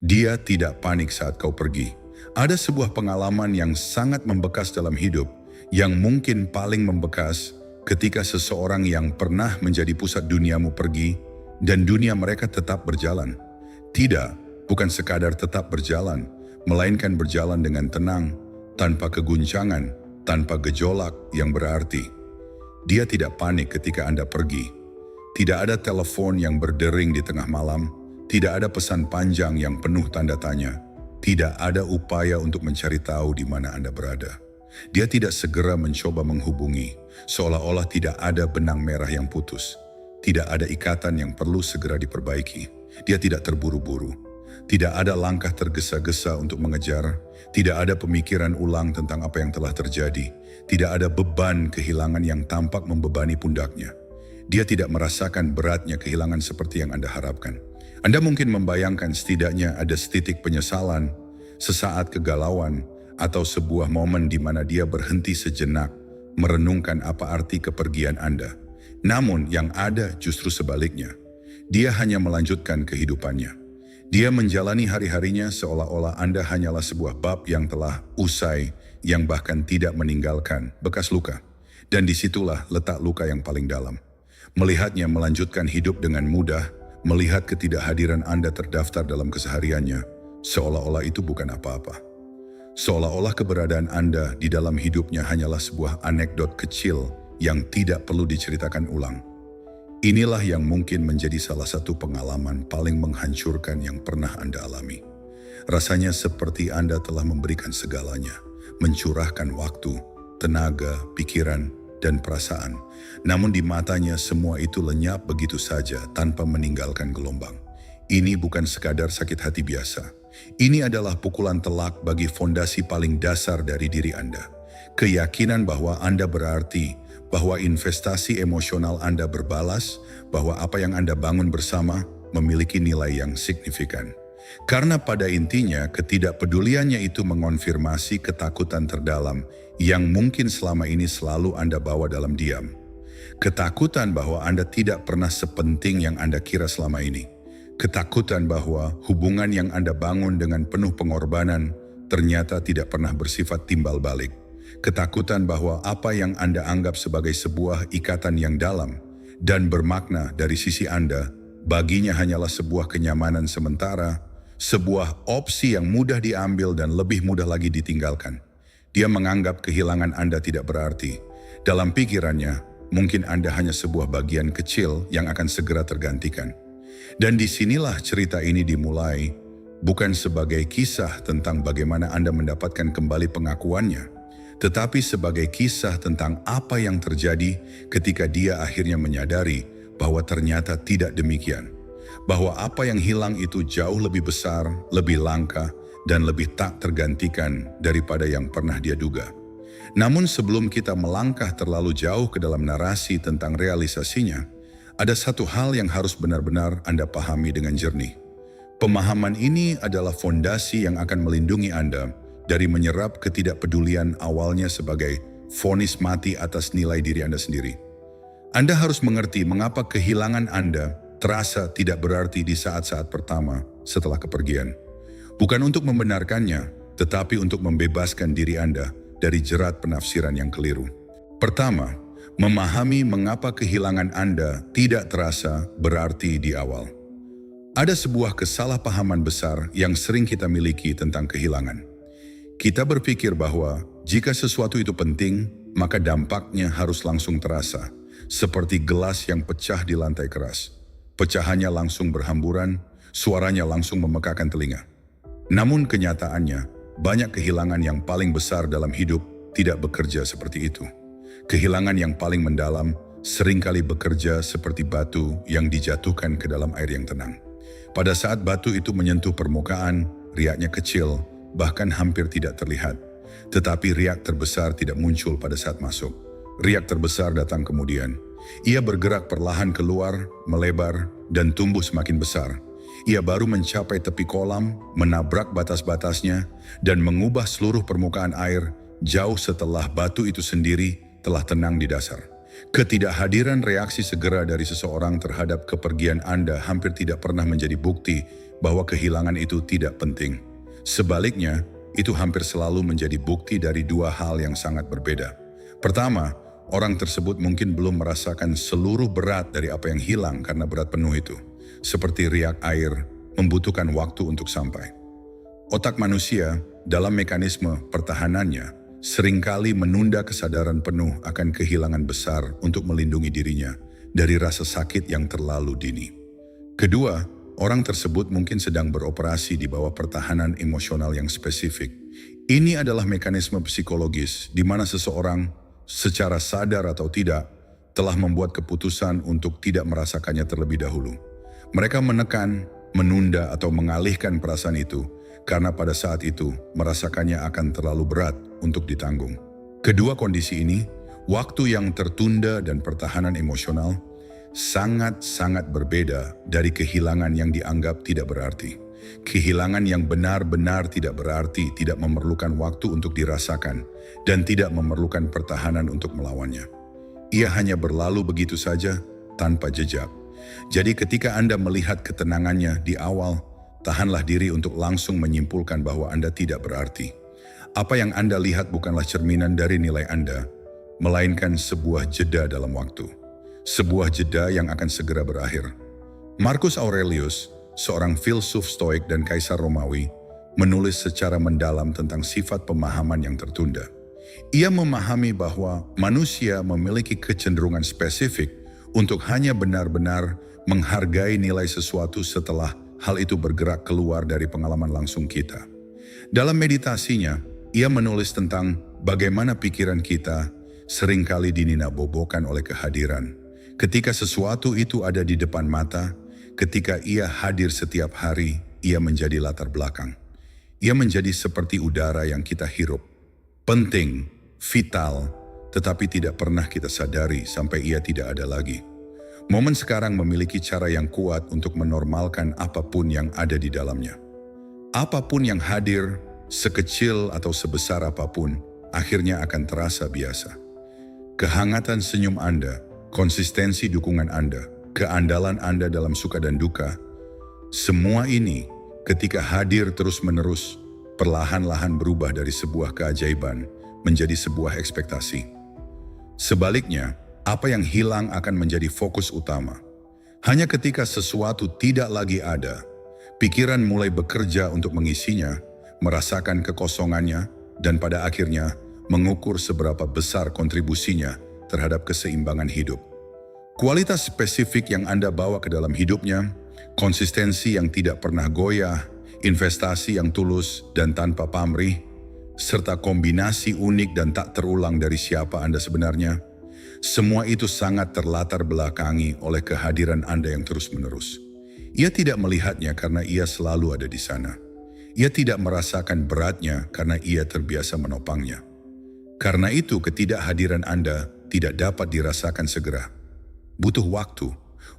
Dia tidak panik saat kau pergi. Ada sebuah pengalaman yang sangat membekas dalam hidup, yang mungkin paling membekas ketika seseorang yang pernah menjadi pusat duniamu pergi, dan dunia mereka tetap berjalan. Tidak, bukan sekadar tetap berjalan, melainkan berjalan dengan tenang, tanpa keguncangan, tanpa gejolak yang berarti. Dia tidak panik ketika Anda pergi. Tidak ada telepon yang berdering di tengah malam, tidak ada pesan panjang yang penuh tanda tanya, tidak ada upaya untuk mencari tahu di mana Anda berada. Dia tidak segera mencoba menghubungi, seolah-olah tidak ada benang merah yang putus. Tidak ada ikatan yang perlu segera diperbaiki. Dia tidak terburu-buru. Tidak ada langkah tergesa-gesa untuk mengejar. Tidak ada pemikiran ulang tentang apa yang telah terjadi. Tidak ada beban kehilangan yang tampak membebani pundaknya. Dia tidak merasakan beratnya kehilangan seperti yang Anda harapkan. Anda mungkin membayangkan setidaknya ada setitik penyesalan, sesaat kegalauan, atau sebuah momen di mana dia berhenti sejenak, merenungkan apa arti kepergian Anda. Namun yang ada justru sebaliknya. Dia hanya melanjutkan kehidupannya. Dia menjalani hari-harinya seolah-olah Anda hanyalah sebuah bab yang telah usai, yang bahkan tidak meninggalkan bekas luka. Dan disitulah letak luka yang paling dalam. Melihatnya melanjutkan hidup dengan mudah, melihat ketidakhadiran Anda terdaftar dalam kesehariannya, seolah-olah itu bukan apa-apa. Seolah-olah keberadaan Anda di dalam hidupnya hanyalah sebuah anekdot kecil yang tidak perlu diceritakan ulang. Inilah yang mungkin menjadi salah satu pengalaman paling menghancurkan yang pernah Anda alami. Rasanya seperti Anda telah memberikan segalanya, mencurahkan waktu, tenaga, pikiran, dan perasaan. Namun di matanya semua itu lenyap begitu saja tanpa meninggalkan gelombang. Ini bukan sekadar sakit hati biasa. Ini adalah pukulan telak bagi fondasi paling dasar dari diri Anda. Keyakinan bahwa Anda berarti, bahwa investasi emosional Anda berbalas, bahwa apa yang Anda bangun bersama memiliki nilai yang signifikan. Karena pada intinya ketidakpeduliannya itu mengonfirmasi ketakutan terdalam yang mungkin selama ini selalu Anda bawa dalam diam. Ketakutan bahwa Anda tidak pernah sepenting yang Anda kira selama ini. Ketakutan bahwa hubungan yang Anda bangun dengan penuh pengorbanan ternyata tidak pernah bersifat timbal balik. Ketakutan bahwa apa yang Anda anggap sebagai sebuah ikatan yang dalam dan bermakna dari sisi Anda, baginya hanyalah sebuah kenyamanan sementara, sebuah opsi yang mudah diambil dan lebih mudah lagi ditinggalkan. Dia menganggap kehilangan Anda tidak berarti. Dalam pikirannya, mungkin Anda hanya sebuah bagian kecil yang akan segera tergantikan. Dan disinilah cerita ini dimulai, bukan sebagai kisah tentang bagaimana Anda mendapatkan kembali pengakuannya, tetapi sebagai kisah tentang apa yang terjadi ketika dia akhirnya menyadari bahwa ternyata tidak demikian. Bahwa apa yang hilang itu jauh lebih besar, lebih langka, dan lebih tak tergantikan daripada yang pernah dia duga. Namun sebelum kita melangkah terlalu jauh ke dalam narasi tentang realisasinya, ada satu hal yang harus benar-benar Anda pahami dengan jernih. Pemahaman ini adalah fondasi yang akan melindungi Anda dari menyerap ketidakpedulian awalnya sebagai vonis mati atas nilai diri Anda sendiri. Anda harus mengerti mengapa kehilangan Anda terasa tidak berarti di saat-saat pertama setelah kepergian. Bukan untuk membenarkannya, tetapi untuk membebaskan diri Anda dari jerat penafsiran yang keliru. Pertama, memahami mengapa kehilangan Anda tidak terasa berarti di awal. Ada sebuah kesalahpahaman besar yang sering kita miliki tentang kehilangan. Kita berpikir bahwa jika sesuatu itu penting, maka dampaknya harus langsung terasa, seperti gelas yang pecah di lantai keras. Pecahannya langsung berhamburan, suaranya langsung memekakan telinga. Namun kenyataannya, banyak kehilangan yang paling besar dalam hidup tidak bekerja seperti itu. Kehilangan yang paling mendalam seringkali bekerja seperti batu yang dijatuhkan ke dalam air yang tenang. Pada saat batu itu menyentuh permukaan, riaknya kecil, bahkan hampir tidak terlihat. Tetapi riak terbesar tidak muncul pada saat masuk. Riak terbesar datang kemudian. Ia bergerak perlahan keluar, melebar, dan tumbuh semakin besar. Ia baru mencapai tepi kolam, menabrak batas-batasnya, dan mengubah seluruh permukaan air jauh setelah batu itu sendiri telah tenang di dasar. Ketidakhadiran reaksi segera dari seseorang terhadap kepergian Anda hampir tidak pernah menjadi bukti bahwa kehilangan itu tidak penting. Sebaliknya, itu hampir selalu menjadi bukti dari dua hal yang sangat berbeda. Pertama, orang tersebut mungkin belum merasakan seluruh berat dari apa yang hilang karena berat penuh itu. Seperti riak air, membutuhkan waktu untuk sampai. Otak manusia, dalam mekanisme pertahanannya, seringkali menunda kesadaran penuh akan kehilangan besar untuk melindungi dirinya dari rasa sakit yang terlalu dini. Kedua, orang tersebut mungkin sedang beroperasi di bawah pertahanan emosional yang spesifik. Ini adalah mekanisme psikologis di mana seseorang, secara sadar atau tidak, telah membuat keputusan untuk tidak merasakannya terlebih dahulu. Mereka menekan, menunda atau mengalihkan perasaan itu karena pada saat itu merasakannya akan terlalu berat untuk ditanggung. Kedua kondisi ini, waktu yang tertunda dan pertahanan emosional, sangat-sangat berbeda dari kehilangan yang dianggap tidak berarti. Kehilangan yang benar-benar tidak berarti tidak memerlukan waktu untuk dirasakan dan tidak memerlukan pertahanan untuk melawannya. Ia hanya berlalu begitu saja tanpa jejak. Jadi ketika Anda melihat ketenangannya di awal, tahanlah diri untuk langsung menyimpulkan bahwa Anda tidak berarti. Apa yang Anda lihat bukanlah cerminan dari nilai Anda, melainkan sebuah jeda dalam waktu. Sebuah jeda yang akan segera berakhir. Marcus Aurelius, seorang filsuf Stoik dan kaisar Romawi, menulis secara mendalam tentang sifat pemahaman yang tertunda. Ia memahami bahwa manusia memiliki kecenderungan spesifik untuk hanya benar-benar menghargai nilai sesuatu setelah hal itu bergerak keluar dari pengalaman langsung kita. Dalam meditasinya, ia menulis tentang bagaimana pikiran kita seringkali dininabobokan oleh kehadiran. Ketika sesuatu itu ada di depan mata, ketika ia hadir setiap hari, ia menjadi latar belakang. Ia menjadi seperti udara yang kita hirup. Penting, vital, tetapi tidak pernah kita sadari sampai ia tidak ada lagi. Momen sekarang memiliki cara yang kuat untuk menormalkan apapun yang ada di dalamnya. Apapun yang hadir, sekecil atau sebesar apapun, akhirnya akan terasa biasa. Kehangatan senyum Anda, konsistensi dukungan Anda, keandalan Anda dalam suka dan duka, semua ini ketika hadir terus-menerus, perlahan-lahan berubah dari sebuah keajaiban menjadi sebuah ekspektasi. Sebaliknya, apa yang hilang akan menjadi fokus utama. Hanya ketika sesuatu tidak lagi ada, pikiran mulai bekerja untuk mengisinya, merasakan kekosongannya, dan pada akhirnya mengukur seberapa besar kontribusinya terhadap keseimbangan hidup. Kualitas spesifik yang Anda bawa ke dalam hidupnya, konsistensi yang tidak pernah goyah, investasi yang tulus dan tanpa pamrih, serta kombinasi unik dan tak terulang dari siapa Anda sebenarnya, semua itu sangat terlatar belakangi oleh kehadiran Anda yang terus-menerus. Ia tidak melihatnya karena ia selalu ada di sana. Ia tidak merasakan beratnya karena ia terbiasa menopangnya. Karena itu ketidakhadiran Anda tidak dapat dirasakan segera. Butuh waktu,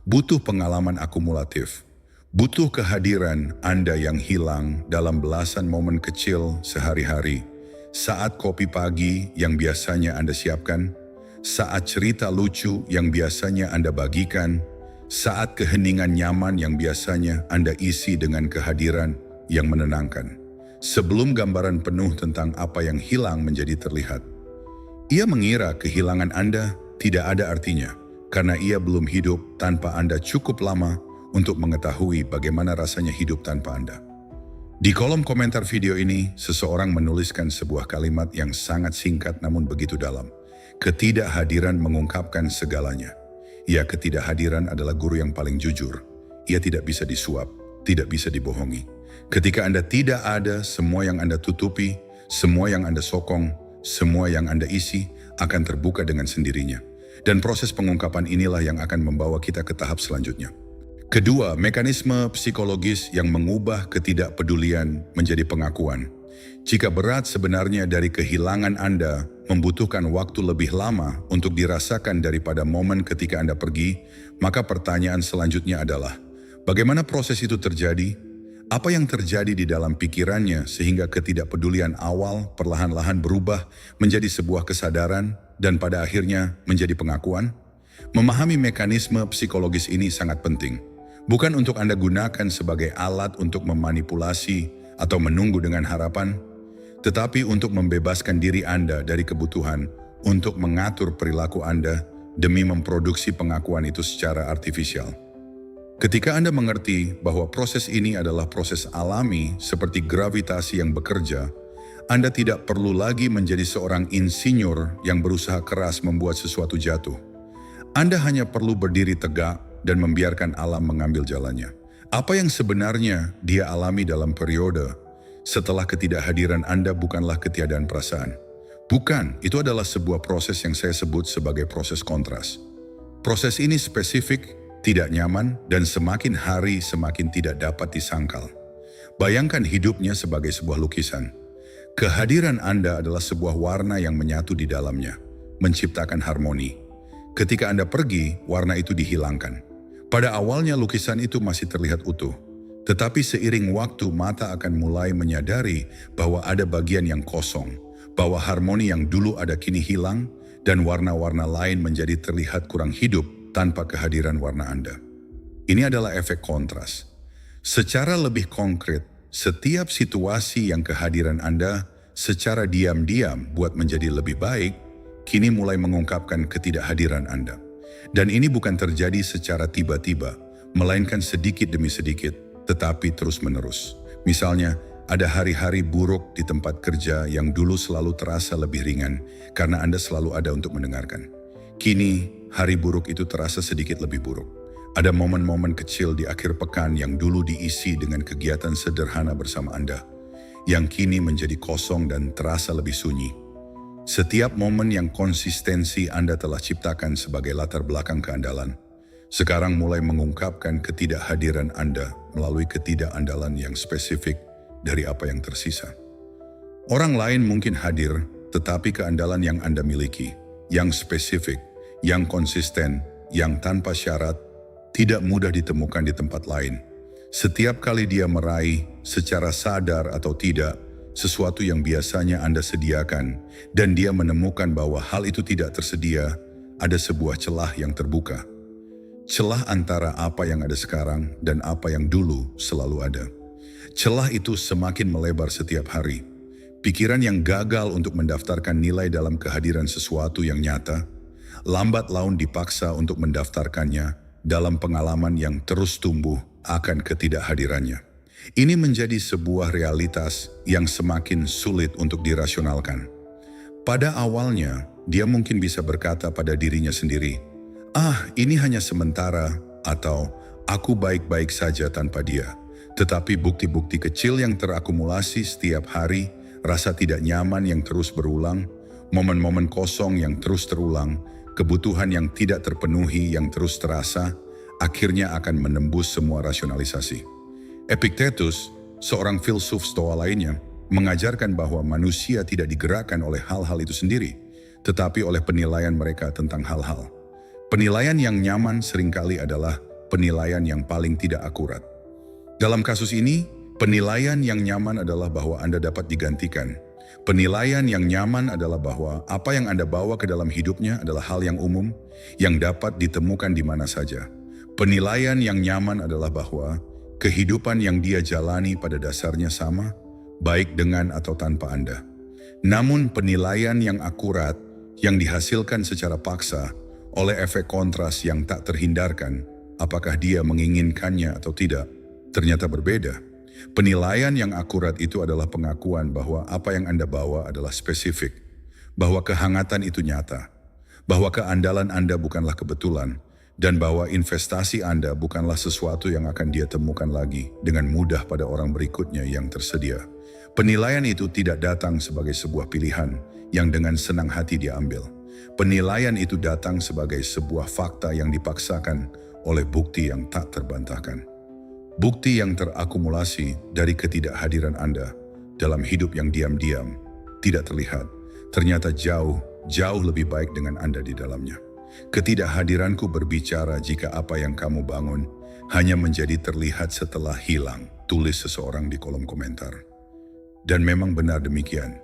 butuh pengalaman akumulatif, butuh kehadiran Anda yang hilang dalam belasan momen kecil sehari-hari, saat kopi pagi yang biasanya Anda siapkan, saat cerita lucu yang biasanya Anda bagikan, saat keheningan nyaman yang biasanya Anda isi dengan kehadiran yang menenangkan. Sebelum gambaran penuh tentang apa yang hilang menjadi terlihat. Ia mengira kehilangan Anda tidak ada artinya, karena ia belum hidup tanpa Anda cukup lama untuk mengetahui bagaimana rasanya hidup tanpa Anda. Di kolom komentar video ini, seseorang menuliskan sebuah kalimat yang sangat singkat namun begitu dalam. Ketidakhadiran mengungkapkan segalanya. Ya, ketidakhadiran adalah guru yang paling jujur. Ia tidak bisa disuap, tidak bisa dibohongi. Ketika Anda tidak ada, semua yang Anda tutupi, semua yang Anda sokong, semua yang Anda isi akan terbuka dengan sendirinya. Dan proses pengungkapan inilah yang akan membawa kita ke tahap selanjutnya. Kedua, mekanisme psikologis yang mengubah ketidakpedulian menjadi pengakuan. Jika berat sebenarnya dari kehilangan Anda membutuhkan waktu lebih lama untuk dirasakan daripada momen ketika Anda pergi, maka pertanyaan selanjutnya adalah, bagaimana proses itu terjadi? Apa yang terjadi di dalam pikirannya sehingga ketidakpedulian awal perlahan-lahan berubah menjadi sebuah kesadaran dan pada akhirnya menjadi pengakuan? Memahami mekanisme psikologis ini sangat penting. Bukan untuk Anda gunakan sebagai alat untuk memanipulasi atau menunggu dengan harapan, tetapi untuk membebaskan diri Anda dari kebutuhan untuk mengatur perilaku Anda demi memproduksi pengakuan itu secara artifisial. Ketika Anda mengerti bahwa proses ini adalah proses alami seperti gravitasi yang bekerja, Anda tidak perlu lagi menjadi seorang insinyur yang berusaha keras membuat sesuatu jatuh. Anda hanya perlu berdiri tegak dan membiarkan alam mengambil jalannya. Apa yang sebenarnya dia alami dalam periode setelah ketidakhadiran Anda bukanlah ketiadaan perasaan. Bukan, itu adalah sebuah proses yang saya sebut sebagai proses kontras. Proses ini spesifik, tidak nyaman, dan semakin hari semakin tidak dapat disangkal. Bayangkan hidupnya sebagai sebuah lukisan. Kehadiran Anda adalah sebuah warna yang menyatu di dalamnya, menciptakan harmoni. Ketika Anda pergi, warna itu dihilangkan. Pada awalnya lukisan itu masih terlihat utuh, tetapi seiring waktu mata akan mulai menyadari bahwa ada bagian yang kosong, bahwa harmoni yang dulu ada kini hilang, dan warna-warna lain menjadi terlihat kurang hidup tanpa kehadiran warna Anda. Ini adalah efek kontras. Secara lebih konkret, setiap situasi yang kehadiran Anda secara diam-diam buat menjadi lebih baik, kini mulai mengungkapkan ketidakhadiran Anda. Dan ini bukan terjadi secara tiba-tiba, melainkan sedikit demi sedikit, tetapi terus-menerus. Misalnya, ada hari-hari buruk di tempat kerja yang dulu selalu terasa lebih ringan karena Anda selalu ada untuk mendengarkan. Kini, hari buruk itu terasa sedikit lebih buruk. Ada momen-momen kecil di akhir pekan yang dulu diisi dengan kegiatan sederhana bersama Anda, yang kini menjadi kosong dan terasa lebih sunyi. Setiap momen yang konsistensi Anda telah ciptakan sebagai latar belakang keandalan, sekarang mulai mengungkapkan ketidakhadiran Anda melalui ketidakandalan yang spesifik dari apa yang tersisa. Orang lain mungkin hadir, tetapi keandalan yang Anda miliki, yang spesifik, yang konsisten, yang tanpa syarat, tidak mudah ditemukan di tempat lain. Setiap kali dia meraih, secara sadar atau tidak, sesuatu yang biasanya Anda sediakan, dan dia menemukan bahwa hal itu tidak tersedia, ada sebuah celah yang terbuka. Celah antara apa yang ada sekarang dan apa yang dulu selalu ada. Celah itu semakin melebar setiap hari. Pikiran yang gagal untuk mendaftarkan nilai dalam kehadiran sesuatu yang nyata, lambat laun dipaksa untuk mendaftarkannya dalam pengalaman yang terus tumbuh akan ketidakhadirannya. Ini menjadi sebuah realitas yang semakin sulit untuk dirasionalkan. Pada awalnya, dia mungkin bisa berkata pada dirinya sendiri, ini hanya sementara, atau aku baik-baik saja tanpa dia. Tetapi bukti-bukti kecil yang terakumulasi setiap hari, rasa tidak nyaman yang terus berulang, momen-momen kosong yang terus terulang, kebutuhan yang tidak terpenuhi yang terus terasa, akhirnya akan menembus semua rasionalisasi. Epictetus, seorang filsuf Stoa lainnya, mengajarkan bahwa manusia tidak digerakkan oleh hal-hal itu sendiri, tetapi oleh penilaian mereka tentang hal-hal. Penilaian yang nyaman seringkali adalah penilaian yang paling tidak akurat. Dalam kasus ini, penilaian yang nyaman adalah bahwa Anda dapat digantikan. Penilaian yang nyaman adalah bahwa apa yang Anda bawa ke dalam hidupnya adalah hal yang umum, yang dapat ditemukan di mana saja. Penilaian yang nyaman adalah bahwa kehidupan yang dia jalani pada dasarnya sama, baik dengan atau tanpa Anda. Namun penilaian yang akurat, yang dihasilkan secara paksa oleh efek kontras yang tak terhindarkan, apakah dia menginginkannya atau tidak, ternyata berbeda. Penilaian yang akurat itu adalah pengakuan bahwa apa yang Anda bawa adalah spesifik, bahwa kehangatan itu nyata, bahwa keandalan Anda bukanlah kebetulan, dan bahwa investasi Anda bukanlah sesuatu yang akan dia temukan lagi dengan mudah pada orang berikutnya yang tersedia. Penilaian itu tidak datang sebagai sebuah pilihan yang dengan senang hati dia ambil. Penilaian itu datang sebagai sebuah fakta yang dipaksakan oleh bukti yang tak terbantahkan. Bukti yang terakumulasi dari ketidakhadiran Anda dalam hidup yang diam-diam, tidak terlihat, ternyata jauh lebih baik dengan Anda di dalamnya. Ketidakhadiranku berbicara jika apa yang kamu bangun hanya menjadi terlihat setelah hilang, tulis seseorang di kolom komentar. Dan memang benar demikian.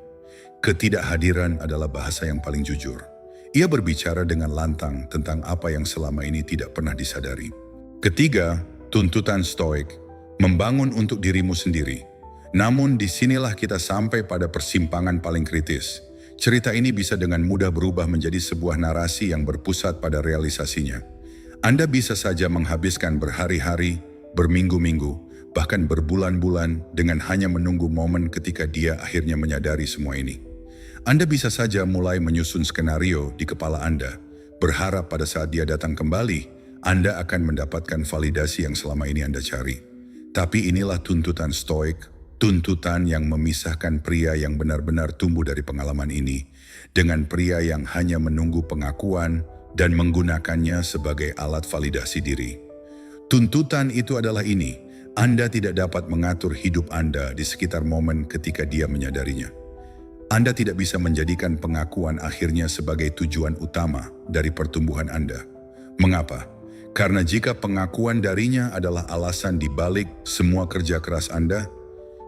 Ketidakhadiran adalah bahasa yang paling jujur. Ia berbicara dengan lantang tentang apa yang selama ini tidak pernah disadari. Ketiga, tuntutan stoik, membangun untuk dirimu sendiri. Namun disinilah kita sampai pada persimpangan paling kritis. Cerita ini bisa dengan mudah berubah menjadi sebuah narasi yang berpusat pada realisasinya. Anda bisa saja menghabiskan berhari-hari, berminggu-minggu, bahkan berbulan-bulan dengan hanya menunggu momen ketika dia akhirnya menyadari semua ini. Anda bisa saja mulai menyusun skenario di kepala Anda, berharap pada saat dia datang kembali, Anda akan mendapatkan validasi yang selama ini Anda cari. Tapi inilah tuntutan stoik, tuntutan yang memisahkan pria yang benar-benar tumbuh dari pengalaman ini dengan pria yang hanya menunggu pengakuan dan menggunakannya sebagai alat validasi diri. Tuntutan itu adalah ini, Anda tidak dapat mengatur hidup Anda di sekitar momen ketika dia menyadarinya. Anda tidak bisa menjadikan pengakuan akhirnya sebagai tujuan utama dari pertumbuhan Anda. Mengapa? Karena jika pengakuan darinya adalah alasan di balik semua kerja keras Anda,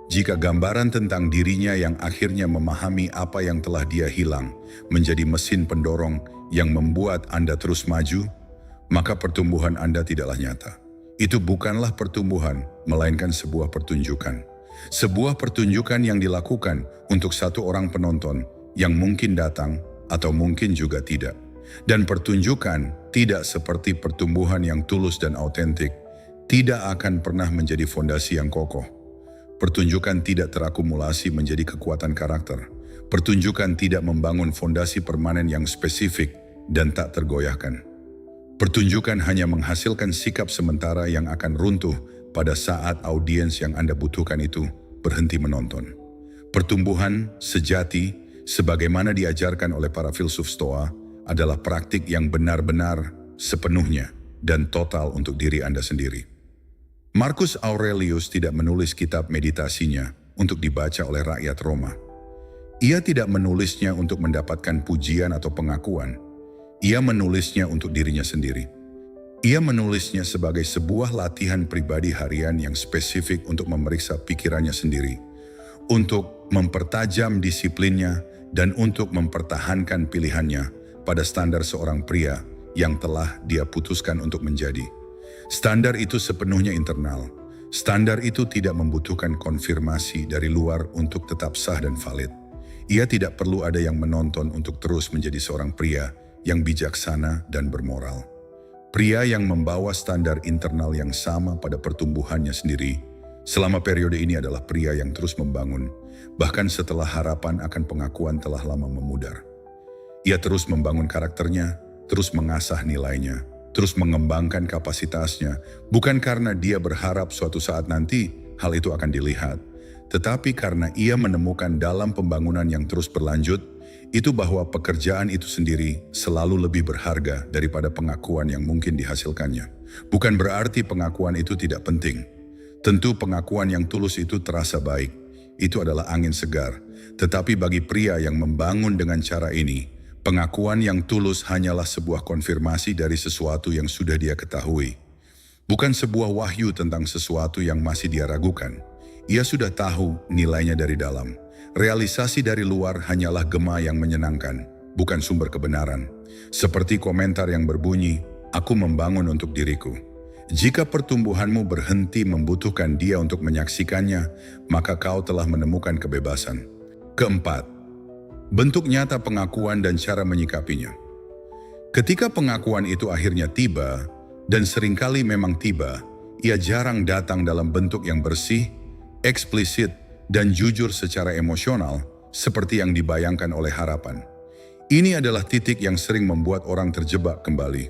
jika gambaran tentang dirinya yang akhirnya memahami apa yang telah dia hilang menjadi mesin pendorong yang membuat Anda terus maju, maka pertumbuhan Anda tidaklah nyata. Itu bukanlah pertumbuhan, melainkan sebuah pertunjukan. Sebuah pertunjukan yang dilakukan untuk satu orang penonton yang mungkin datang atau mungkin juga tidak. Dan pertunjukan tidak seperti pertumbuhan yang tulus dan autentik, tidak akan pernah menjadi fondasi yang kokoh. Pertunjukan tidak terakumulasi menjadi kekuatan karakter. Pertunjukan tidak membangun fondasi permanen yang spesifik dan tak tergoyahkan. Pertunjukan hanya menghasilkan sikap sementara yang akan runtuh pada saat audiens yang Anda butuhkan itu berhenti menonton. Pertumbuhan sejati, sebagaimana diajarkan oleh para filsuf Stoa, adalah praktik yang benar-benar, sepenuhnya, dan total untuk diri Anda sendiri. Marcus Aurelius tidak menulis kitab meditasinya untuk dibaca oleh rakyat Roma. Ia tidak menulisnya untuk mendapatkan pujian atau pengakuan. Ia menulisnya untuk dirinya sendiri. Ia menulisnya sebagai sebuah latihan pribadi harian yang spesifik untuk memeriksa pikirannya sendiri, untuk mempertajam disiplinnya dan untuk mempertahankan pilihannya pada standar seorang pria yang telah dia putuskan untuk menjadi. Standar itu sepenuhnya internal. Standar itu tidak membutuhkan konfirmasi dari luar untuk tetap sah dan valid. Ia tidak perlu ada yang menonton untuk terus menjadi seorang pria yang bijaksana dan bermoral. Pria yang membawa standar internal yang sama pada pertumbuhannya sendiri, selama periode ini adalah pria yang terus membangun, bahkan setelah harapan akan pengakuan telah lama memudar. Ia terus membangun karakternya, terus mengasah nilainya, terus mengembangkan kapasitasnya, bukan karena dia berharap suatu saat nanti hal itu akan dilihat, tetapi karena ia menemukan dalam pembangunan yang terus berlanjut, itu bahwa pekerjaan itu sendiri selalu lebih berharga daripada pengakuan yang mungkin dihasilkannya. Bukan berarti pengakuan itu tidak penting. Tentu pengakuan yang tulus itu terasa baik, itu adalah angin segar. Tetapi bagi pria yang membangun dengan cara ini, pengakuan yang tulus hanyalah sebuah konfirmasi dari sesuatu yang sudah dia ketahui. Bukan sebuah wahyu tentang sesuatu yang masih dia ragukan. Ia sudah tahu nilainya dari dalam. Realisasi dari luar hanyalah gema yang menyenangkan, bukan sumber kebenaran. Seperti komentar yang berbunyi, "Aku membangun untuk diriku." Jika pertumbuhanmu berhenti membutuhkan dia untuk menyaksikannya, maka kau telah menemukan kebebasan. Keempat, bentuk nyata pengakuan dan cara menyikapinya. Ketika pengakuan itu akhirnya tiba, dan seringkali memang tiba, ia jarang datang dalam bentuk yang bersih, eksplisit, dan jujur secara emosional, seperti yang dibayangkan oleh harapan. Ini adalah titik yang sering membuat orang terjebak kembali.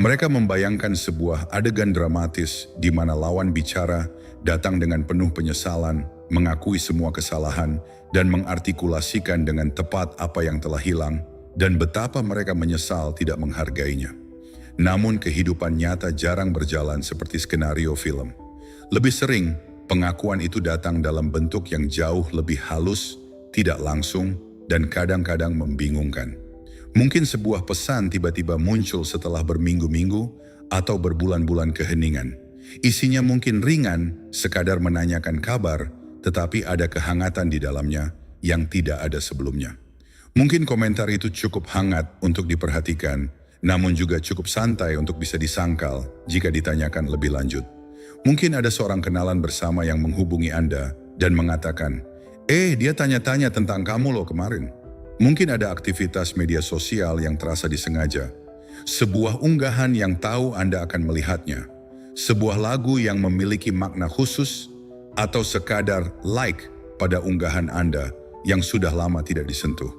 Mereka membayangkan sebuah adegan dramatis di mana lawan bicara datang dengan penuh penyesalan, mengakui semua kesalahan, dan mengartikulasikan dengan tepat apa yang telah hilang, dan betapa mereka menyesal tidak menghargainya. Namun kehidupan nyata jarang berjalan seperti skenario film. Lebih sering, pengakuan itu datang dalam bentuk yang jauh lebih halus, tidak langsung, dan kadang-kadang membingungkan. Mungkin sebuah pesan tiba-tiba muncul setelah berminggu-minggu atau berbulan-bulan keheningan. Isinya mungkin ringan, sekadar menanyakan kabar, tetapi ada kehangatan di dalamnya yang tidak ada sebelumnya. Mungkin komentar itu cukup hangat untuk diperhatikan, namun juga cukup santai untuk bisa disangkal jika ditanyakan lebih lanjut. Mungkin ada seorang kenalan bersama yang menghubungi Anda dan mengatakan, dia tanya-tanya tentang kamu loh kemarin. Mungkin ada aktivitas media sosial yang terasa disengaja. Sebuah unggahan yang tahu Anda akan melihatnya. Sebuah lagu yang memiliki makna khusus atau sekadar like pada unggahan Anda yang sudah lama tidak disentuh.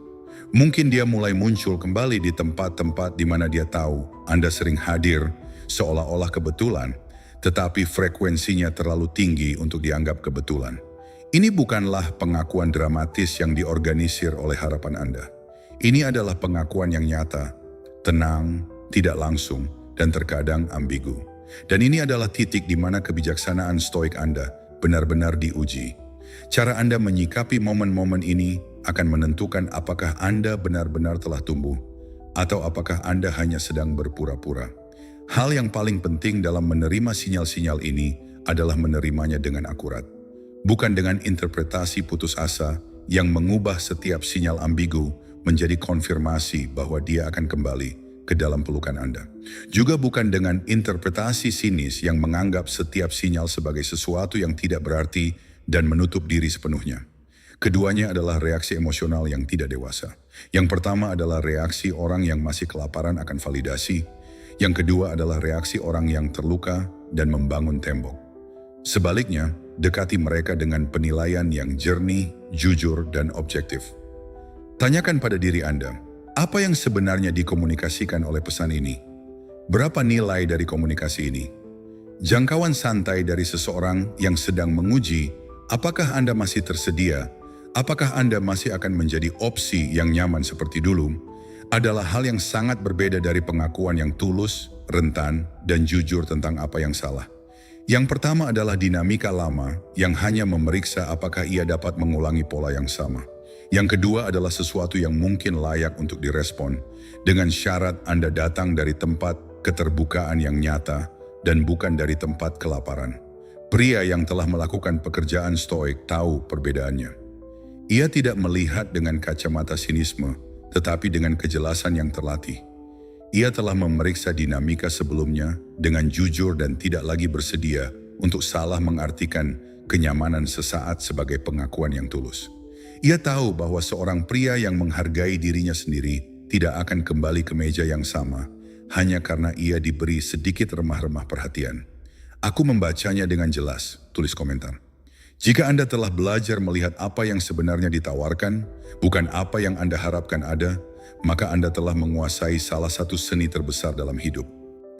Mungkin dia mulai muncul kembali di tempat-tempat di mana dia tahu Anda sering hadir seolah-olah kebetulan, tetapi frekuensinya terlalu tinggi untuk dianggap kebetulan. Ini bukanlah pengakuan dramatis yang diorganisir oleh harapan Anda. Ini adalah pengakuan yang nyata, tenang, tidak langsung, dan terkadang ambigu. Dan ini adalah titik di mana kebijaksanaan stoik Anda benar-benar diuji. Cara Anda menyikapi momen-momen ini akan menentukan apakah Anda benar-benar telah tumbuh atau apakah Anda hanya sedang berpura-pura. Hal yang paling penting dalam menerima sinyal-sinyal ini adalah menerimanya dengan akurat. Bukan dengan interpretasi putus asa yang mengubah setiap sinyal ambigu menjadi konfirmasi bahwa dia akan kembali ke dalam pelukan Anda. Juga bukan dengan interpretasi sinis yang menganggap setiap sinyal sebagai sesuatu yang tidak berarti dan menutup diri sepenuhnya. Keduanya adalah reaksi emosional yang tidak dewasa. Yang pertama adalah reaksi orang yang masih kelaparan akan validasi. Yang kedua adalah reaksi orang yang terluka dan membangun tembok. Sebaliknya, dekati mereka dengan penilaian yang jernih, jujur, dan objektif. Tanyakan pada diri Anda, apa yang sebenarnya dikomunikasikan oleh pesan ini? Berapa nilai dari komunikasi ini? Jangkauan santai dari seseorang yang sedang menguji, apakah Anda masih tersedia? Apakah Anda masih akan menjadi opsi yang nyaman seperti dulu? Adalah hal yang sangat berbeda dari pengakuan yang tulus, rentan, dan jujur tentang apa yang salah. Yang pertama adalah dinamika lama yang hanya memeriksa apakah ia dapat mengulangi pola yang sama. Yang kedua adalah sesuatu yang mungkin layak untuk direspon dengan syarat Anda datang dari tempat keterbukaan yang nyata dan bukan dari tempat kelaparan. Pria yang telah melakukan pekerjaan stoik tahu perbedaannya. Ia tidak melihat dengan kacamata sinisme, tetapi dengan kejelasan yang terlatih. Ia telah memeriksa dinamika sebelumnya dengan jujur dan tidak lagi bersedia untuk salah mengartikan kenyamanan sesaat sebagai pengakuan yang tulus. Ia tahu bahwa seorang pria yang menghargai dirinya sendiri tidak akan kembali ke meja yang sama hanya karena ia diberi sedikit remah-remah perhatian. Aku membacanya dengan jelas, tulis komentar. Jika Anda telah belajar melihat apa yang sebenarnya ditawarkan, bukan apa yang Anda harapkan ada, maka Anda telah menguasai salah satu seni terbesar dalam hidup.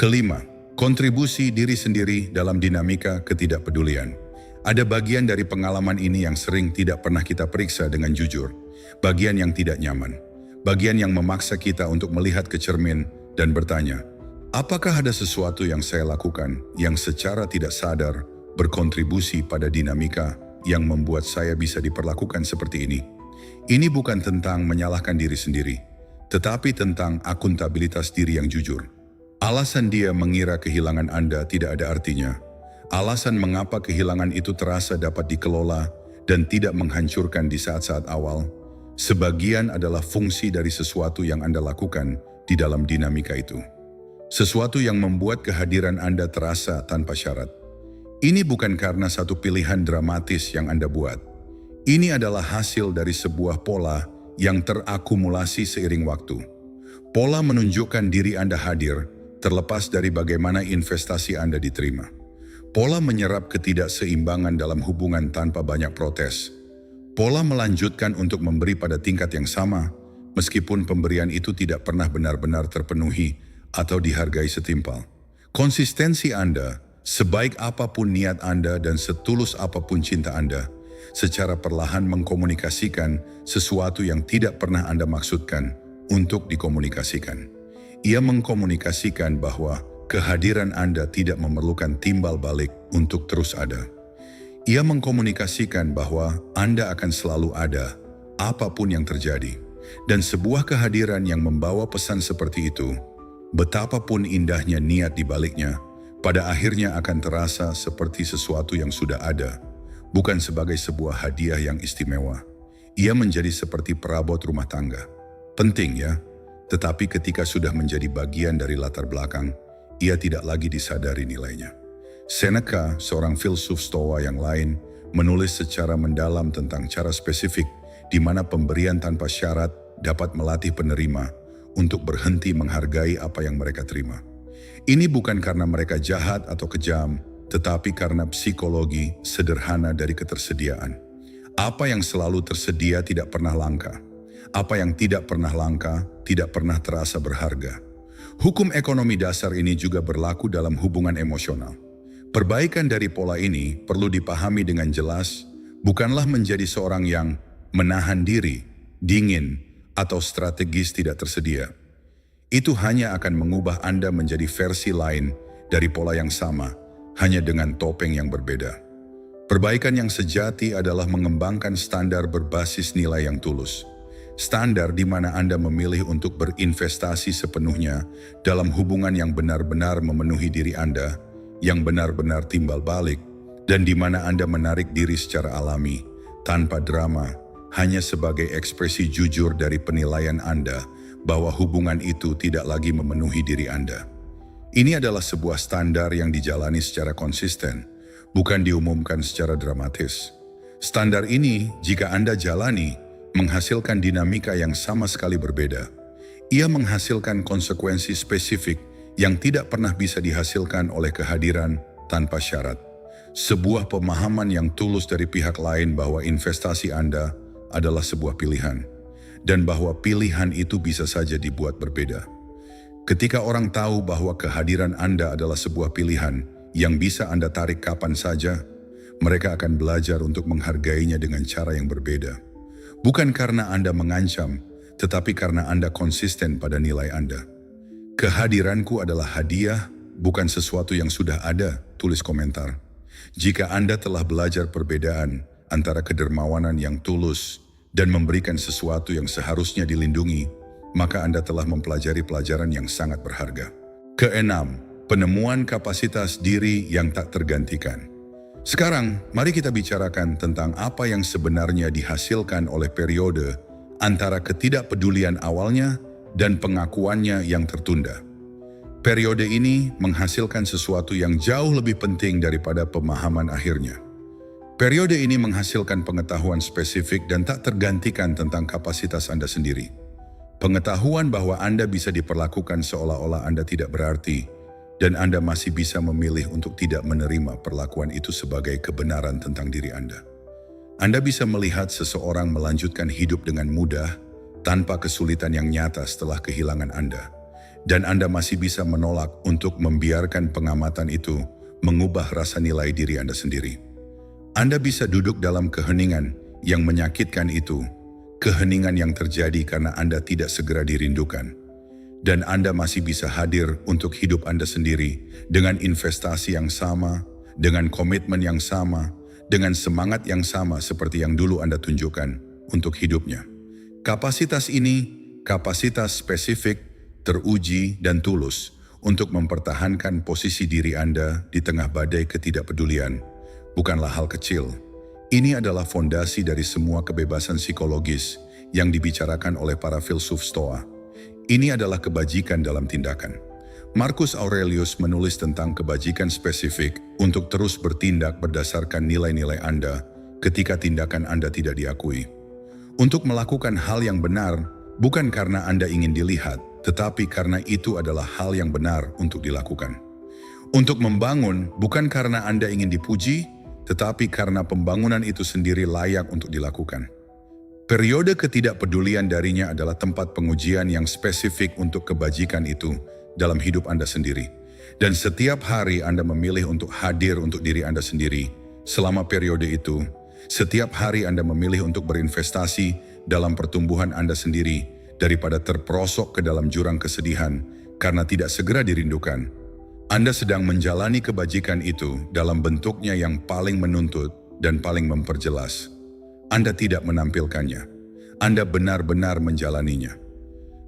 Kelima, kontribusi diri sendiri dalam dinamika ketidakpedulian. Ada bagian dari pengalaman ini yang sering tidak pernah kita periksa dengan jujur. Bagian yang tidak nyaman. Bagian yang memaksa kita untuk melihat ke cermin dan bertanya, apakah ada sesuatu yang saya lakukan yang secara tidak sadar berkontribusi pada dinamika yang membuat saya bisa diperlakukan seperti ini? Ini bukan tentang menyalahkan diri sendiri, tetapi tentang akuntabilitas diri yang jujur. Alasan dia mengira kehilangan Anda tidak ada artinya. Alasan mengapa kehilangan itu terasa dapat dikelola dan tidak menghancurkan di saat-saat awal, sebagian adalah fungsi dari sesuatu yang Anda lakukan di dalam dinamika itu. Sesuatu yang membuat kehadiran Anda terasa tanpa syarat. Ini bukan karena satu pilihan dramatis yang Anda buat. Ini adalah hasil dari sebuah pola yang terakumulasi seiring waktu. Pola menunjukkan diri Anda hadir, terlepas dari bagaimana investasi Anda diterima. Pola menyerap ketidakseimbangan dalam hubungan tanpa banyak protes. Pola melanjutkan untuk memberi pada tingkat yang sama, meskipun pemberian itu tidak pernah benar-benar terpenuhi atau dihargai setimpal. Konsistensi Anda, sebaik apapun niat Anda dan setulus apapun cinta Anda, secara perlahan mengkomunikasikan sesuatu yang tidak pernah Anda maksudkan untuk dikomunikasikan. Ia mengkomunikasikan bahwa kehadiran Anda tidak memerlukan timbal balik untuk terus ada. Ia mengkomunikasikan bahwa Anda akan selalu ada, apapun yang terjadi. Dan sebuah kehadiran yang membawa pesan seperti itu, betapapun indahnya niat di baliknya, pada akhirnya akan terasa seperti sesuatu yang sudah ada, bukan sebagai sebuah hadiah yang istimewa. Ia menjadi seperti perabot rumah tangga. Penting ya, tetapi ketika sudah menjadi bagian dari latar belakang, ia tidak lagi disadari nilainya. Seneca, seorang filsuf Stoa yang lain, menulis secara mendalam tentang cara spesifik di mana pemberian tanpa syarat dapat melatih penerima untuk berhenti menghargai apa yang mereka terima. Ini bukan karena mereka jahat atau kejam, tetapi karena psikologi sederhana dari ketersediaan. Apa yang selalu tersedia tidak pernah langka. Apa yang tidak pernah langka tidak pernah terasa berharga. Hukum ekonomi dasar ini juga berlaku dalam hubungan emosional. Perbaikan dari pola ini perlu dipahami dengan jelas, bukanlah menjadi seorang yang menahan diri, dingin, atau strategis tidak tersedia. Itu hanya akan mengubah Anda menjadi versi lain dari pola yang sama, hanya dengan topeng yang berbeda. Perbaikan yang sejati adalah mengembangkan standar berbasis nilai yang tulus. Standar di mana Anda memilih untuk berinvestasi sepenuhnya dalam hubungan yang benar-benar memenuhi diri Anda, yang benar-benar timbal balik, dan di mana Anda menarik diri secara alami, tanpa drama, hanya sebagai ekspresi jujur dari penilaian Anda bahwa hubungan itu tidak lagi memenuhi diri Anda. Ini adalah sebuah standar yang dijalani secara konsisten, bukan diumumkan secara dramatis. Standar ini, jika Anda jalani, menghasilkan dinamika yang sama sekali berbeda. Ia menghasilkan konsekuensi spesifik yang tidak pernah bisa dihasilkan oleh kehadiran tanpa syarat. Sebuah pemahaman yang tulus dari pihak lain bahwa investasi Anda adalah sebuah pilihan, dan bahwa pilihan itu bisa saja dibuat berbeda. Ketika orang tahu bahwa kehadiran Anda adalah sebuah pilihan yang bisa Anda tarik kapan saja, mereka akan belajar untuk menghargainya dengan cara yang berbeda. Bukan karena Anda mengancam, tetapi karena Anda konsisten pada nilai Anda. Kehadiranku adalah hadiah, bukan sesuatu yang sudah ada, tulis komentar. Jika Anda telah belajar perbedaan antara kedermawanan yang tulus dan memberikan sesuatu yang seharusnya dilindungi, maka Anda telah mempelajari pelajaran yang sangat berharga. Keenam, penemuan kapasitas diri yang tak tergantikan. Sekarang, mari kita bicarakan tentang apa yang sebenarnya dihasilkan oleh periode antara ketidakpedulian awalnya dan pengakuannya yang tertunda. Periode ini menghasilkan sesuatu yang jauh lebih penting daripada pemahaman akhirnya. Periode ini menghasilkan pengetahuan spesifik dan tak tergantikan tentang kapasitas Anda sendiri. Pengetahuan bahwa Anda bisa diperlakukan seolah-olah Anda tidak berarti, dan Anda masih bisa memilih untuk tidak menerima perlakuan itu sebagai kebenaran tentang diri Anda. Anda bisa melihat seseorang melanjutkan hidup dengan mudah, tanpa kesulitan yang nyata setelah kehilangan Anda. Dan Anda masih bisa menolak untuk membiarkan pengamatan itu mengubah rasa nilai diri Anda sendiri. Anda bisa duduk dalam keheningan yang menyakitkan itu, keheningan yang terjadi karena Anda tidak segera dirindukan. Dan Anda masih bisa hadir untuk hidup Anda sendiri dengan investasi yang sama, dengan komitmen yang sama, dengan semangat yang sama seperti yang dulu Anda tunjukkan untuk hidupnya. Kapasitas ini, kapasitas spesifik, teruji dan tulus untuk mempertahankan posisi diri Anda di tengah badai ketidakpedulian, bukanlah hal kecil. Ini adalah fondasi dari semua kebebasan psikologis yang dibicarakan oleh para filsuf Stoa. Ini adalah kebajikan dalam tindakan. Marcus Aurelius menulis tentang kebajikan spesifik untuk terus bertindak berdasarkan nilai-nilai Anda ketika tindakan Anda tidak diakui. Untuk melakukan hal yang benar, bukan karena Anda ingin dilihat, tetapi karena itu adalah hal yang benar untuk dilakukan. Untuk membangun, bukan karena Anda ingin dipuji, tetapi karena pembangunan itu sendiri layak untuk dilakukan. Periode ketidakpedulian darinya adalah tempat pengujian yang spesifik untuk kebajikan itu dalam hidup Anda sendiri. Dan setiap hari Anda memilih untuk hadir untuk diri Anda sendiri. Selama periode itu, setiap hari Anda memilih untuk berinvestasi dalam pertumbuhan Anda sendiri daripada terperosok ke dalam jurang kesedihan karena tidak segera dirindukan. Anda sedang menjalani kebajikan itu dalam bentuknya yang paling menuntut dan paling memperjelas. Anda tidak menampilkannya. Anda benar-benar menjalaninya.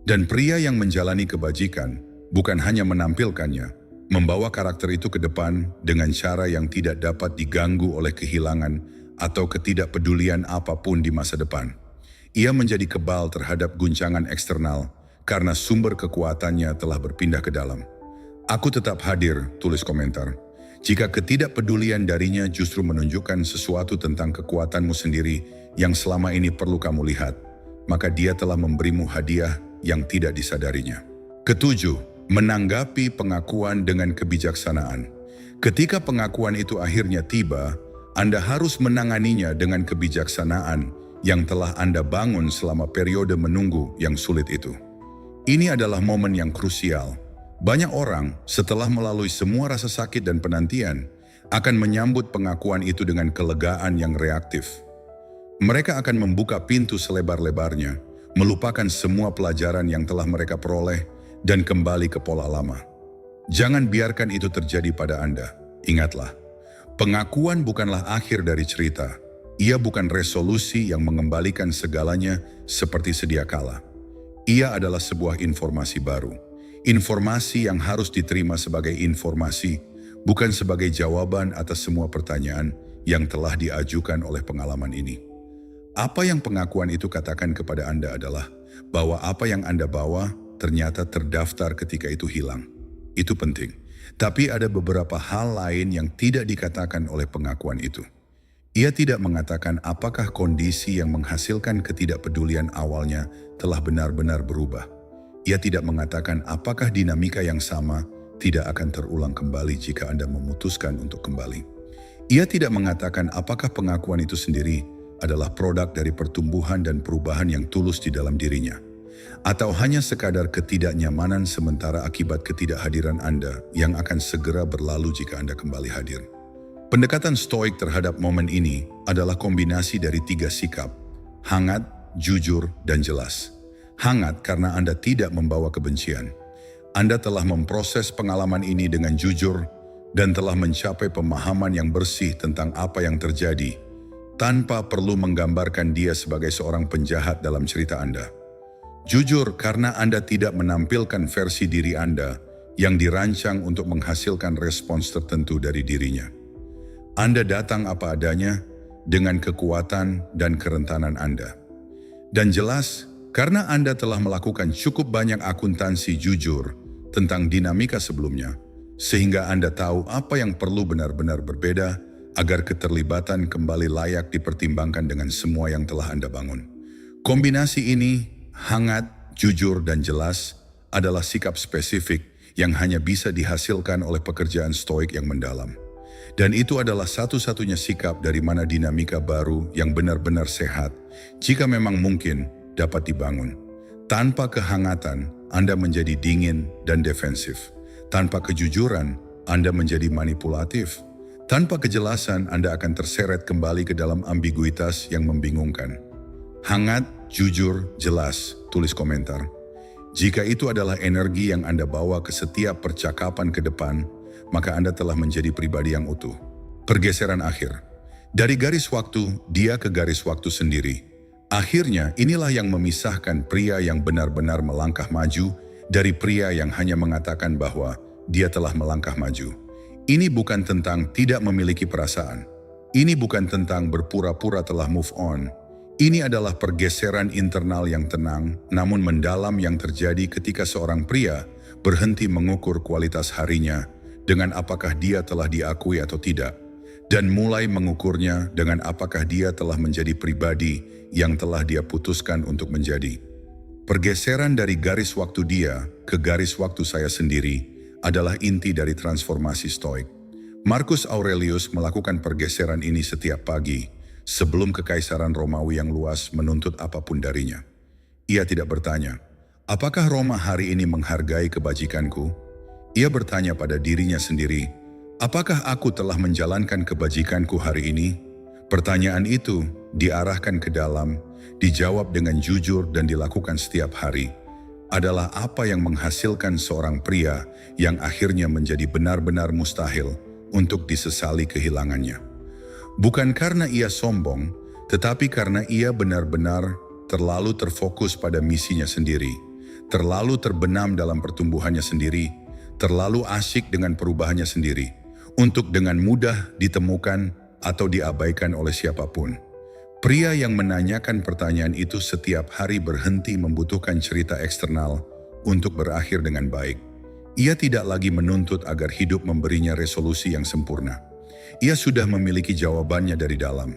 Dan pria yang menjalani kebajikan bukan hanya menampilkannya, membawa karakter itu ke depan dengan cara yang tidak dapat diganggu oleh kehilangan atau ketidakpedulian apapun di masa depan. Ia menjadi kebal terhadap guncangan eksternal karena sumber kekuatannya telah berpindah ke dalam. Aku tetap hadir, tulis komentar. Jika ketidakpedulian darinya justru menunjukkan sesuatu tentang kekuatanmu sendiri yang selama ini perlu kamu lihat, maka dia telah memberimu hadiah yang tidak disadarinya. Ketujuh, menanggapi pengakuan dengan kebijaksanaan. Ketika pengakuan itu akhirnya tiba, Anda harus menanganinya dengan kebijaksanaan yang telah Anda bangun selama periode menunggu yang sulit itu. Ini adalah momen yang krusial. Banyak orang setelah melalui semua rasa sakit dan penantian akan menyambut pengakuan itu dengan kelegaan yang reaktif. Mereka akan membuka pintu selebar-lebarnya, melupakan semua pelajaran yang telah mereka peroleh dan kembali ke pola lama. Jangan biarkan itu terjadi pada Anda. Ingatlah, pengakuan bukanlah akhir dari cerita. Ia bukan resolusi yang mengembalikan segalanya seperti sedia kala. Ia adalah sebuah informasi baru. Informasi yang harus diterima sebagai informasi, bukan sebagai jawaban atas semua pertanyaan yang telah diajukan oleh pengalaman ini. Apa yang pengakuan itu katakan kepada Anda adalah bahwa apa yang Anda bawa ternyata terdaftar ketika itu hilang. Itu penting. Tapi ada beberapa hal lain yang tidak dikatakan oleh pengakuan itu. Ia tidak mengatakan apakah kondisi yang menghasilkan ketidakpedulian awalnya telah benar-benar berubah. Ia tidak mengatakan apakah dinamika yang sama tidak akan terulang kembali jika Anda memutuskan untuk kembali. Ia tidak mengatakan apakah pengakuan itu sendiri adalah produk dari pertumbuhan dan perubahan yang tulus di dalam dirinya, atau hanya sekadar ketidaknyamanan sementara akibat ketidakhadiran Anda yang akan segera berlalu jika Anda kembali hadir. Pendekatan Stoik terhadap momen ini adalah kombinasi dari 3 sikap: hangat, jujur, dan jelas. Hangat karena Anda tidak membawa kebencian. Anda telah memproses pengalaman ini dengan jujur dan telah mencapai pemahaman yang bersih tentang apa yang terjadi, tanpa perlu menggambarkan dia sebagai seorang penjahat dalam cerita Anda. Jujur karena Anda tidak menampilkan versi diri Anda yang dirancang untuk menghasilkan respons tertentu dari dirinya. Anda datang apa adanya dengan kekuatan dan kerentanan Anda. Dan jelas, karena Anda telah melakukan cukup banyak akuntansi jujur tentang dinamika sebelumnya, sehingga Anda tahu apa yang perlu benar-benar berbeda agar keterlibatan kembali layak dipertimbangkan dengan semua yang telah Anda bangun. Kombinasi ini, hangat, jujur, dan jelas, adalah sikap spesifik yang hanya bisa dihasilkan oleh pekerjaan Stoik yang mendalam. Dan itu adalah satu-satunya sikap dari mana dinamika baru yang benar-benar sehat, jika memang mungkin, dapat dibangun. Tanpa kehangatan, Anda menjadi dingin dan defensif. Tanpa kejujuran, Anda menjadi manipulatif. Tanpa kejelasan, Anda akan terseret kembali ke dalam ambiguitas yang membingungkan. Hangat, jujur, jelas, tulis komentar. Jika itu adalah energi yang Anda bawa ke setiap percakapan ke depan, maka Anda telah menjadi pribadi yang utuh. Pergeseran akhir. Dari garis waktu, dia ke garis waktu sendiri. Akhirnya, inilah yang memisahkan pria yang benar-benar melangkah maju dari pria yang hanya mengatakan bahwa dia telah melangkah maju. Ini bukan tentang tidak memiliki perasaan. Ini bukan tentang berpura-pura telah move on. Ini adalah pergeseran internal yang tenang, namun mendalam yang terjadi ketika seorang pria berhenti mengukur kualitas harinya dengan apakah dia telah diakui atau tidak, dan mulai mengukurnya dengan apakah dia telah menjadi pribadi yang telah dia putuskan untuk menjadi. Pergeseran dari garis waktu dia ke garis waktu saya sendiri adalah inti dari transformasi Stoik. Marcus Aurelius melakukan pergeseran ini setiap pagi sebelum kekaisaran Romawi yang luas menuntut apapun darinya. Ia tidak bertanya, apakah Roma hari ini menghargai kebajikanku? Ia bertanya pada dirinya sendiri, apakah aku telah menjalankan kebajikanku hari ini? Pertanyaan itu diarahkan ke dalam, dijawab dengan jujur dan dilakukan setiap hari, adalah apa yang menghasilkan seorang pria yang akhirnya menjadi benar-benar mustahil untuk disesali kehilangannya. Bukan karena ia sombong, tetapi karena ia benar-benar terlalu terfokus pada misinya sendiri, terlalu terbenam dalam pertumbuhannya sendiri, terlalu asyik dengan perubahannya sendiri, untuk dengan mudah ditemukan atau diabaikan oleh siapapun. Pria yang menanyakan pertanyaan itu setiap hari berhenti membutuhkan cerita eksternal untuk berakhir dengan baik. Ia tidak lagi menuntut agar hidup memberinya resolusi yang sempurna. Ia sudah memiliki jawabannya dari dalam.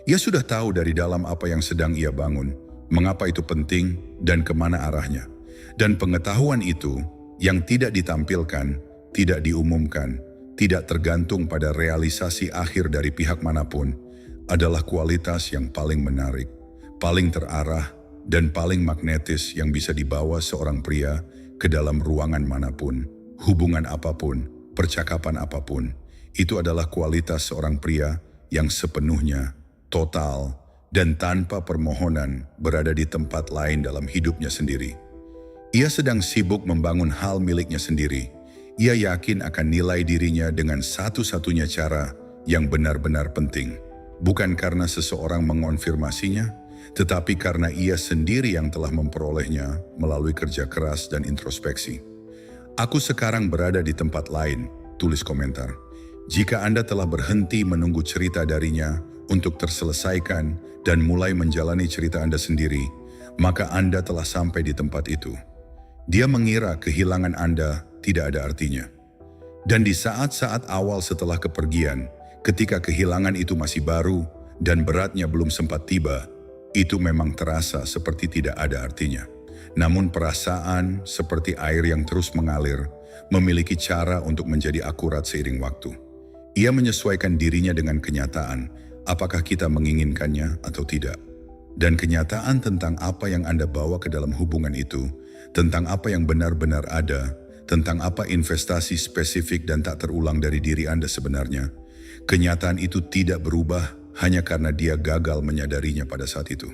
Ia sudah tahu dari dalam apa yang sedang ia bangun, mengapa itu penting, dan kemana arahnya. Dan pengetahuan itu yang tidak ditampilkan, tidak diumumkan, tidak tergantung pada realisasi akhir dari pihak manapun, adalah kualitas yang paling menarik, paling terarah, dan paling magnetis yang bisa dibawa seorang pria ke dalam ruangan manapun, hubungan apapun, percakapan apapun. Itu adalah kualitas seorang pria yang sepenuhnya, total, dan tanpa permohonan berada di tempat lain dalam hidupnya sendiri. Ia sedang sibuk membangun hal miliknya sendiri. Ia yakin akan nilai dirinya dengan satu-satunya cara yang benar-benar penting. Bukan karena seseorang mengonfirmasinya, tetapi karena ia sendiri yang telah memperolehnya melalui kerja keras dan introspeksi. Aku sekarang berada di tempat lain, tulis komentar. Jika Anda telah berhenti menunggu cerita darinya untuk terselesaikan dan mulai menjalani cerita Anda sendiri, maka Anda telah sampai di tempat itu. Dia mengira kehilangan Anda tidak ada artinya. Dan di saat-saat awal setelah kepergian, ketika kehilangan itu masih baru dan beratnya belum sempat tiba, itu memang terasa seperti tidak ada artinya. Namun perasaan seperti air yang terus mengalir, memiliki cara untuk menjadi akurat seiring waktu. Ia menyesuaikan dirinya dengan kenyataan, apakah kita menginginkannya atau tidak. Dan kenyataan tentang apa yang Anda bawa ke dalam hubungan itu, tentang apa yang benar-benar ada, tentang apa investasi spesifik dan tak terulang dari diri Anda sebenarnya. Kenyataan itu tidak berubah hanya karena dia gagal menyadarinya pada saat itu.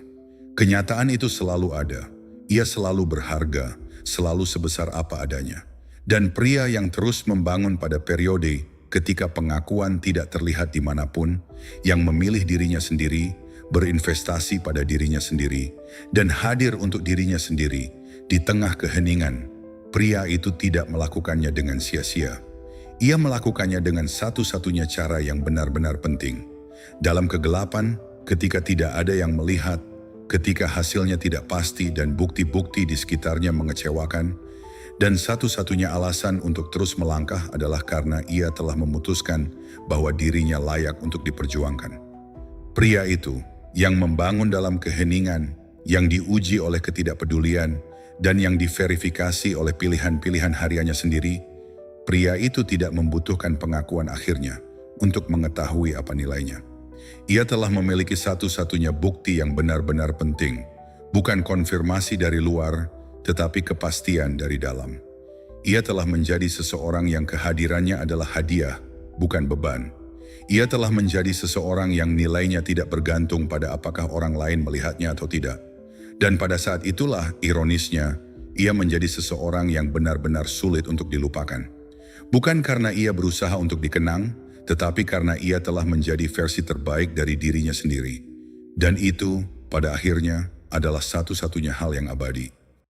Kenyataan itu selalu ada. Ia selalu berharga, selalu sebesar apa adanya. Dan pria yang terus membangun pada periode ketika pengakuan tidak terlihat dimanapun, yang memilih dirinya sendiri, berinvestasi pada dirinya sendiri, dan hadir untuk dirinya sendiri di tengah keheningan, pria itu tidak melakukannya dengan sia-sia. Ia melakukannya dengan satu-satunya cara yang benar-benar penting. Dalam kegelapan, ketika tidak ada yang melihat, ketika hasilnya tidak pasti dan bukti-bukti di sekitarnya mengecewakan, dan satu-satunya alasan untuk terus melangkah adalah karena ia telah memutuskan bahwa dirinya layak untuk diperjuangkan. Pria itu yang membangun dalam keheningan, yang diuji oleh ketidakpedulian, dan yang diverifikasi oleh pilihan-pilihan hariannya sendiri, pria itu tidak membutuhkan pengakuan akhirnya untuk mengetahui apa nilainya. Ia telah memiliki satu-satunya bukti yang benar-benar penting, bukan konfirmasi dari luar, tetapi kepastian dari dalam. Ia telah menjadi seseorang yang kehadirannya adalah hadiah, bukan beban. Ia telah menjadi seseorang yang nilainya tidak bergantung pada apakah orang lain melihatnya atau tidak. Dan pada saat itulah, ironisnya, ia menjadi seseorang yang benar-benar sulit untuk dilupakan. Bukan karena ia berusaha untuk dikenang, tetapi karena ia telah menjadi versi terbaik dari dirinya sendiri. Dan itu, pada akhirnya, adalah satu-satunya hal yang abadi.